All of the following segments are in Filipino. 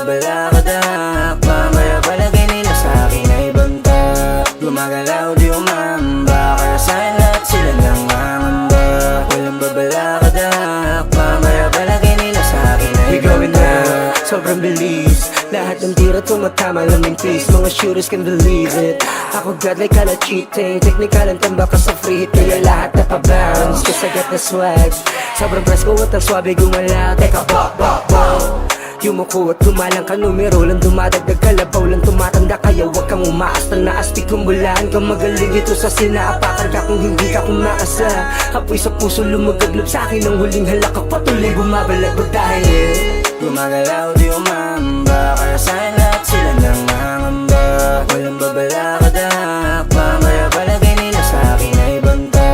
babalakadak, mamaya palagay nila sa'kin ay banta. Gumagalaw di umamba, kaya sa'kin lahat sila nangangamba. Walang babalakadak, mamaya palagay nila sa'kin ay banta. We going now, sobrang bilis. Lahat ng tira tumatama lang in place. Mga shooters can believe it. Ako godlike ka na cheating. Technical ang tamba ka sa free hit, kaya lahat na pa-bounce. Cause I got the swag. Sobrang press ko at ang swabe gumalaw. Teka, bok, bok, bok. Yumuko at gumalang ka, numero lang dumadagdag, kalabaw lang tumatanda. Kaya wag kang umaastal na astig kung bulaan ka. Magaling ito sa sinaapakan ka kung hindi ka kumakasa. Apoy sa puso lumagaglob sa'kin ang huling halak. Patuloy bumabalagbag dahil gumagalaw di umamba, kaya sa'kin lahat sila nangangamba. Walang babalakadak, mamaya palagay nila sa'kin ay banta.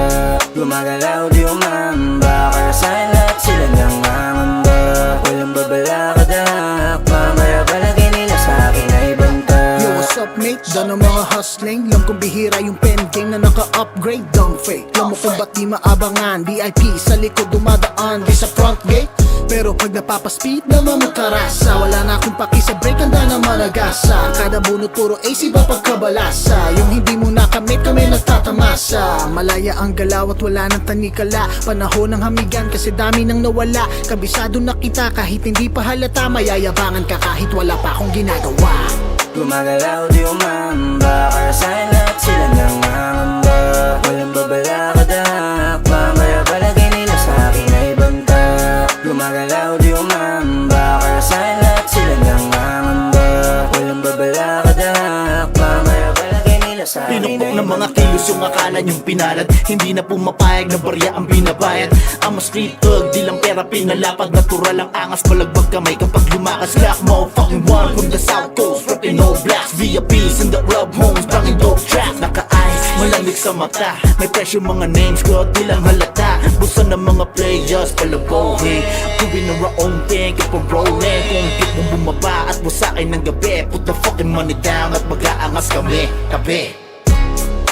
Gumagalaw di umamba, kaya sa'kin lahat sila nangangamba. Walang babalakadak, mamaya palagay nila sa'kin ay banta. Yo, what's up mate? Done ang mga hustling. Alam kong bihira yung pen game na naka-upgrade. Dumb fake, alam mo kung ba't di maabangan. VIP sa likod dumadaan, di sa front gate. Pero pag napapaspeed naman magkarasa, wala na akong paki sa break, handa na malagasa. Kada bunot puro AC ba pagkabalasa. Yung hindi mo nakamit kami nagtatamasa. Malaya ang galaw at wala nang tanikala. Panahon ng hamigan kasi dami nang nawala. Kabisado na kita kahit hindi pa halata. Mayayabangan ka kahit wala pa akong ginagawa. Gumagalaw di umamba, kaya sa'kin lahat sila nangangamba. Walang babalakadak, mamaya palagay nila sa'kin ay banta. Gumagalaw di umamba, kaya sa'kin lahat sila nangangamba. Walang babalakadak, mamaya palagay nila sa'kin ay Pinukpok ng mga banta. kilos yung akalan yung pinalad. Hindi na pumapayag na barya ang binabayad. I'm a street thug, di lang pera pinalapag. Natural ang angas, palagbag kamay kapag lumakas ka. Motherfucking one from the south coast, rapping all blacks. VIPs in the club homes, banging dope tracks. Naka-eyes, malamig sa mata. May pressure mga names ko, di lang halata. Busa ng mga players, palabohin. Doing our own thing, keep on rolling. Kung hit mo bumaba at busakin ng gabi, put the fucking money down at mag-aangas kami, tabi.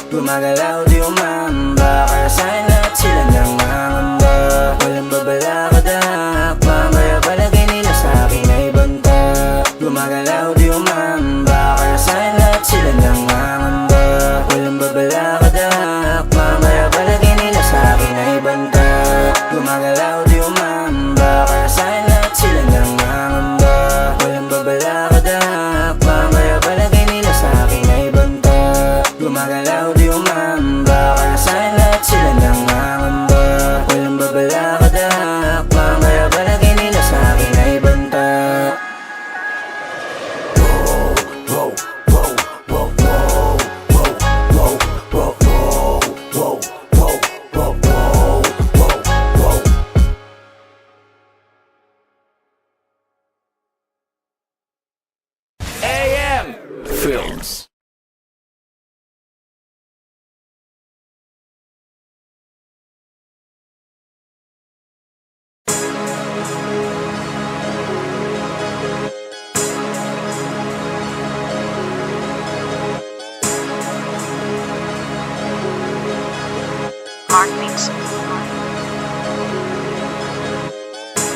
Gumagalaw di umamba, kaya sa'kin lahat sila nangangamba. Walang babalakadak, mamaya palagay nila sa'kin ay banta. Gumagalaw di umamba, kaya sa'kin lahat sila nangangamba. Walang babalakadak, mamaya palagay nila sa'kin ay banta. Gumagalaw di umamba, kaya sa'kin lahat sila nangangamba. Walang babalakadak, mamaya palagay nila sa'kin ay banta. Gumagalaw di umamba, kaya sa'kin lahat sila nangangamba. Walang babalakadak, mamaya palagay nila sa'kin ay banta. AM Films.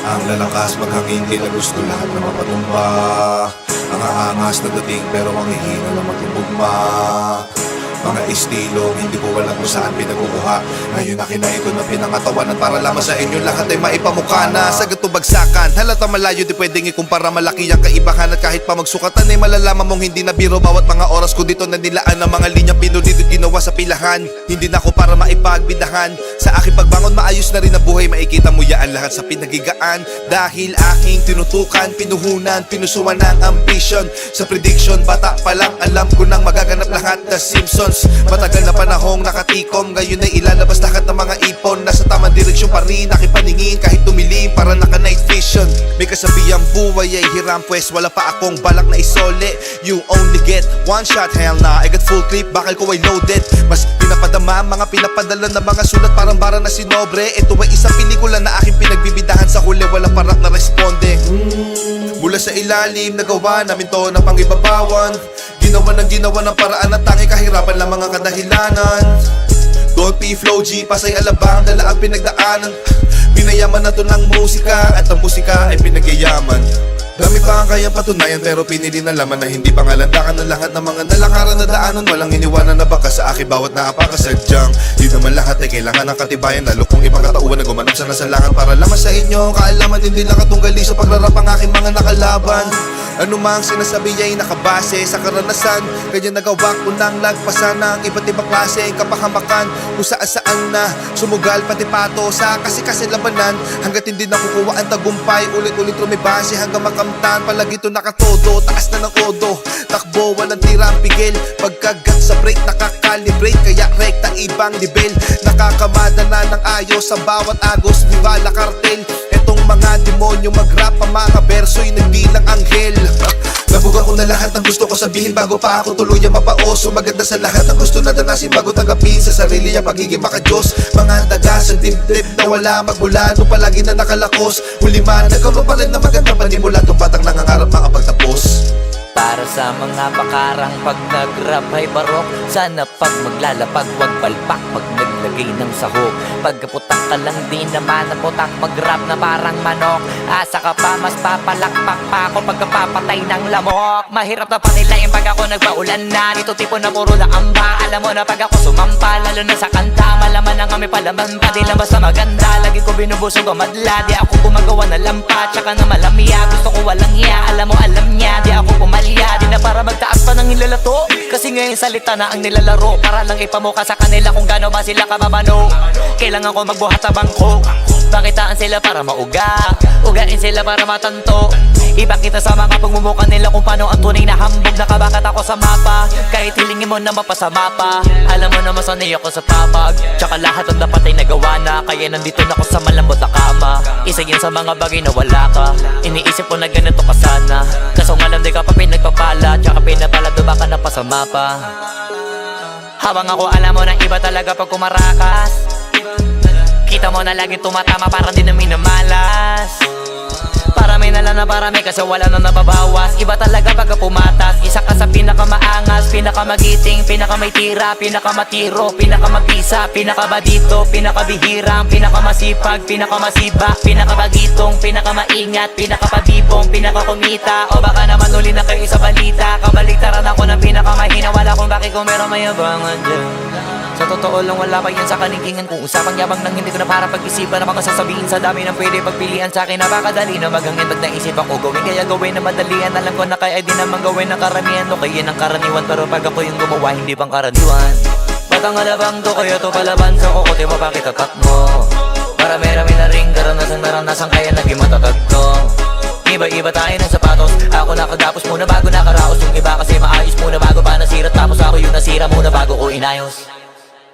Ang lalakas maghangin, di na gusto lahat na mapatumba. Ang aangas na dating pero ang hihina na matubugma. Mga estilo, hindi ko alam kung saan pinagkukuha. Ngayon akin na ito na pinangatawanan para lamang sa inyo lahat ay maipamukha na. Sa ganito bagsakan, halata malayo di pwedeng ikumpara. Malaki ang kaibahan at kahit pa magsukatan ay malalaman mong hindi na biro. Bawat mga oras ko dito nanilaan ang mga linyang pinulit at ginawa sa pilahan. Hindi na ako para maipagbidahan. Sa aking pagbangon maayos na rin ang buhay. Makikita mo yaan lahat sa pinagigaan. Dahil aking tinutukan, pinuhunan, pinusuan ng ambition. Sa prediction, bata pa lang alam ko nang magaganap lahat na Simpsons. Matagal na panahong nakatikom, ngayon ay ilalabas lahat ng mga ipon. Nasa tamang direksyon pa rin aking paningin kahit tumilim para naka night vision. May kasabihang buhay ay hiram, pues wala pa akong balak na isole. You only get one shot, hell nah, I got full clip, bakal ko ay loaded. Mas pinapadama, mga pinapadala na mga sulat parang bara na sinobre. Ito ay isang pelikula na aking pinagbibidahan, sa huli walang parak na responde. Mula sa ilalim, nagawa namin to na pangibabawan. Ginawa ng paraan at tangi kahirapan lang mga kadahilanan. Don't be flow G, pasay alabang, dala ang pinagdaanan. Pinayaman na to ng musika at ang musika ay pinagyayaman. Dami pa ang kayang patunayan pero pinili na laman na hindi pangalandakan ng lahat ng mga nalakaran na daanan. Walang iniwanan na baka sa akin bawat naapakasadyang di naman lahat ay kailangan ng katibayan. Lalo kung ibang katauhan na gumanap sa nasalangan para lamang sa inyo ang kaalaman. Hindi lang katunggali sa pagrarap ang aking mga nakalaban. Ano mang sinasabi ay nakabase sa karanasan. Kaya nagawa ko nang lagpasan ng iba't ibang klase ang kapahamakan. Kung saan na sumugal pati pato sa kasi labanan. Hanggat hindi nakukuha ang tagumpay, ulit-ulit rumibase hanggang makamtan. Palagi ito nakatodo, taas na ng kodo. Takbo, walang tirang pigil. Pagkagat sa break, nakakalibrate. Kaya rekta ibang nivel. Nakakamada na ng ayos sa bawat agos. Viva la cartel. Etong mga demonyo mag-rap, ang mga verso'y nagbilang anghel. Nabuga ko na lahat ng gusto ko sabihin bago pa ako tuluyang mapaoso. Maganda sa lahat ng gusto na danasin bago tanggapin sa sarili ang pagiging makadiyos. Mga daga sa dibdib na wala magmula nung palagi na nakalakos. Huli man, nagkaroon pa rin na magandang panimula. Itong batang nangangarap makapagtapos. Para sa mga pakarang pag nag-rap ay barok. Sana pag maglalapag wag palpak pag naglagay ng sahog. Pagkaputak ka lang din naman na putak mag-rap na parang manok. Asa ka pa mas papalakpak pa ako pagkapapatay ng lamok. Mahirap na pa nila yung pag ako nagpaulan na. Dito tipo na puro laamba. Alam mo na pag ako sumampa lalo na sa kanta. Malaman na kami palaman pa di lang basta maganda. Lagi ko binubusog ang madla. Di ako gumagawa na lampa tsaka na malamya. Gusto ko walang hiya. Alam mo alam niya. Di ako pumalya. Di na para magtaas pa ng nilalato. Kasi ngayon salita na ang nilalaro. Para lang ipamuka sa kanila kung gaano ba sila kababano. Kailangan ko magbuhat sa bangko. Pakitaan sila para mauga. Ugain sila para matanto. Ipakita sa mga pagmumuka nila kung paano ang tunay na hambog. Nakabakat ako sa mapa. Kahit hilingin mo na mapasama pa. Alam mo na masanay ako sa papag. Tsaka lahat ang dapat ay nagawa na. Kaya nandito na ako sa malambot na kama. Isa yan sa mga bagay na wala ka. Iniisip ko na ganito ka sana. Kaso nga lang di ka pa pinagpapala. Tsaka pinapala do baka napasama pa. Habang ako alam mo na iba talaga pag kumarakas. Kita mo na laging tumatama parang di na minamalas. Parami na lang na parami kasi wala na nababawas. Iba talaga pagka pumatas. Isa ka sa pinakamaangas, pinakamagiting, pinakamaytira, pinakamatiro, pinakamabisa, pinakabadito, pinakabihirang, pinakamasipag, pinakamasiba, pinakabagitong, pinakamaingat, pinakapabibong, pinakakumita. O baka naman uli na kayo sa balita. Kabaliktaran ako ng pinakamahina. Wala kung bakit kung meron mayabangan dyan. Sa totoo lang wala pa yan sa kalingingan. Kung usapang yabang nang hindi ko na para pag-isipan. Na mga sasabihin sa dami ng pwede pagpilian sa akin. Napakadali na maghangin pag naisip ako gawin. Kaya gawin na madalian. Alam ko na kaya di naman gawin ng karamihan. O kaya ng karaniwan. Pero pag ako yung gumawa hindi pang karaniwan. Batang alabang to kaya to palaban. Sa kukote mo bakit tatak mo. Marami-rami na ring naranasan kaya naging matatag to. Iba-iba tayo ng sapatos. Ako nakagapos muna bago nakaraos. Yung iba kasi maayos muna bago pa nasira. Tapos ako yung nasira muna bago ko inayos.